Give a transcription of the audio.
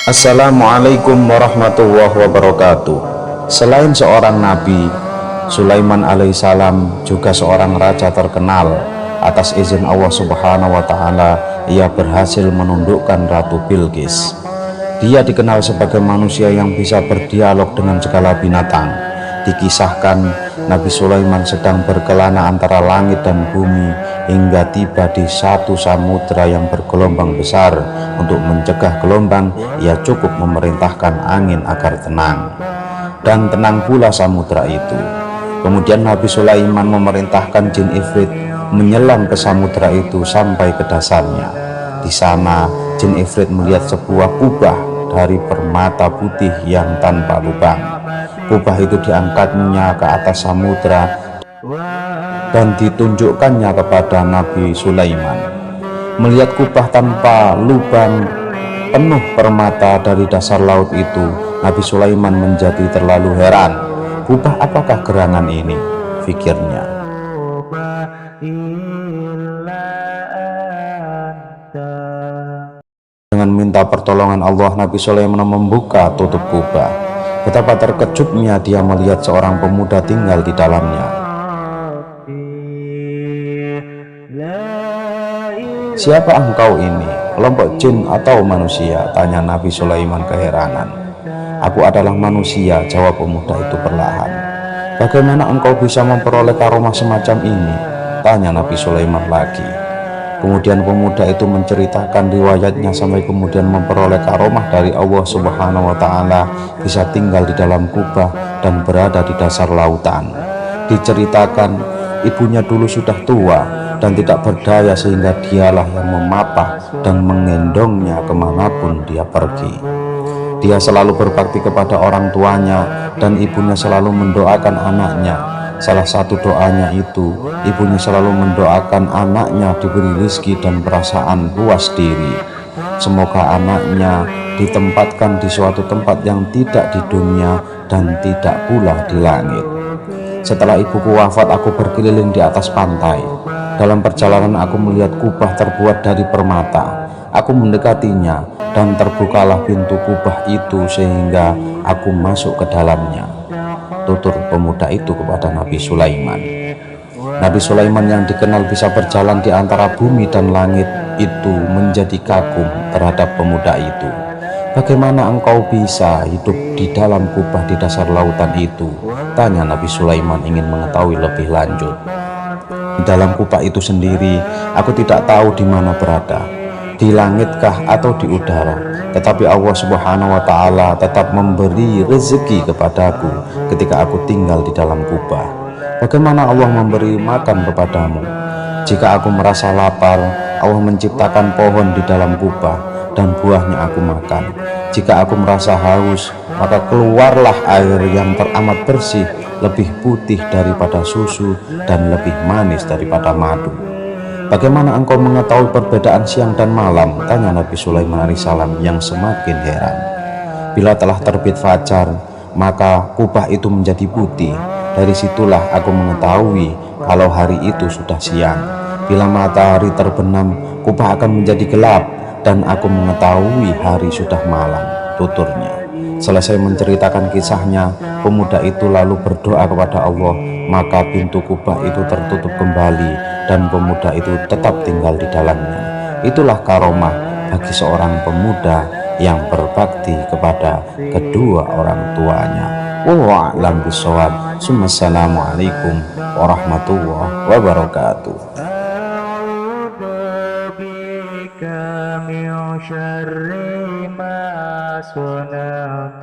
Assalamualaikum warahmatullahi wabarakatuh. Selain seorang nabi, Sulaiman alaihissalam juga seorang raja terkenal. Atas izin Allah subhanahu wa ta'ala, ia berhasil menundukkan Ratu Bilqis. Dia dikenal sebagai manusia yang bisa berdialog dengan segala binatang. Dikisahkan Nabi Sulaiman sedang berkelana antara langit dan bumi hingga tiba di satu samudra yang bergelombang besar. Untuk mencegah gelombang, ia cukup memerintahkan angin agar tenang, dan tenang pula samudra itu. Kemudian Nabi Sulaiman memerintahkan jin ifrit menyelam ke samudra itu sampai ke dasarnya. Di sana jin ifrit melihat sebuah kubah dari permata putih yang tanpa lubang. Kubah itu diangkatnya ke atas samudra dan ditunjukkannya kepada Nabi Sulaiman. Melihat kubah tanpa lubang penuh permata dari dasar laut itu, Nabi Sulaiman menjadi terlalu heran. Kubah apakah gerangan ini? Pikirnya. Dengan minta pertolongan Allah, Nabi Sulaiman membuka tutup kubah. Betapa terkejutnya dia melihat seorang pemuda tinggal di dalamnya. "Siapa engkau ini? Kelompok jin atau manusia?" tanya Nabi Sulaiman keheranan. "Aku adalah manusia," jawab pemuda itu perlahan. "Bagaimana engkau bisa memperoleh karomah semacam ini?" tanya Nabi Sulaiman lagi. Kemudian pemuda itu menceritakan riwayatnya sampai kemudian memperoleh karomah dari Allah subhanahu wa ta'ala, bisa tinggal di dalam kubah dan berada di dasar lautan. Diceritakan ibunya dulu sudah tua dan tidak berdaya, sehingga dialah yang memapah dan menggendongnya kemanapun dia pergi. Dia selalu berbakti kepada orang tuanya dan ibunya selalu mendoakan anaknya. Salah satu doanya itu, ibunya selalu mendoakan anaknya diberi rezeki dan perasaan puas diri. Semoga anaknya ditempatkan di suatu tempat yang tidak di dunia dan tidak pula di langit. Setelah ibuku wafat, aku berkeliling di atas pantai. Dalam perjalanan aku melihat kubah terbuat dari permata. Aku mendekatinya dan terbukalah pintu kubah itu sehingga aku masuk ke dalamnya, tutur pemuda itu kepada Nabi Sulaiman. Nabi Sulaiman yang dikenal bisa berjalan di antara bumi dan langit itu menjadi kagum terhadap pemuda itu. "Bagaimana engkau bisa hidup di dalam kubah di dasar lautan itu?" tanya Nabi Sulaiman ingin mengetahui lebih lanjut. "Di dalam kubah itu sendiri, aku tidak tahu di mana berada, di langitkah atau di udara. Tetapi Allah subhanahu wa ta'ala tetap memberi rezeki kepadaku ketika aku tinggal di dalam kubah. Bagaimana Allah memberi makan kepadamu? Jika aku merasa lapar, Allah menciptakan pohon di dalam kubah dan buahnya aku makan. Jika aku merasa haus, maka keluarlah air yang teramat bersih, lebih putih daripada susu dan lebih manis daripada madu. Bagaimana engkau mengetahui perbedaan siang dan malam?" tanya Nabi Sulaiman alaihissalam yang semakin heran. "Bila telah terbit fajar, maka kubah itu menjadi putih. Dari situlah aku mengetahui kalau hari itu sudah siang. Bila matahari terbenam, kubah akan menjadi gelap dan aku mengetahui hari sudah malam," tuturnya. Selesai menceritakan kisahnya, pemuda itu lalu berdoa kepada Allah, maka pintu kubah itu tertutup kembali dan pemuda itu tetap tinggal di dalamnya. Itulah karomah bagi seorang pemuda yang berbakti kepada kedua orang tuanya. Wallahu a'lam bishawab. Assalamualaikum warahmatullahi wabarakatuh. من شر ما صنعت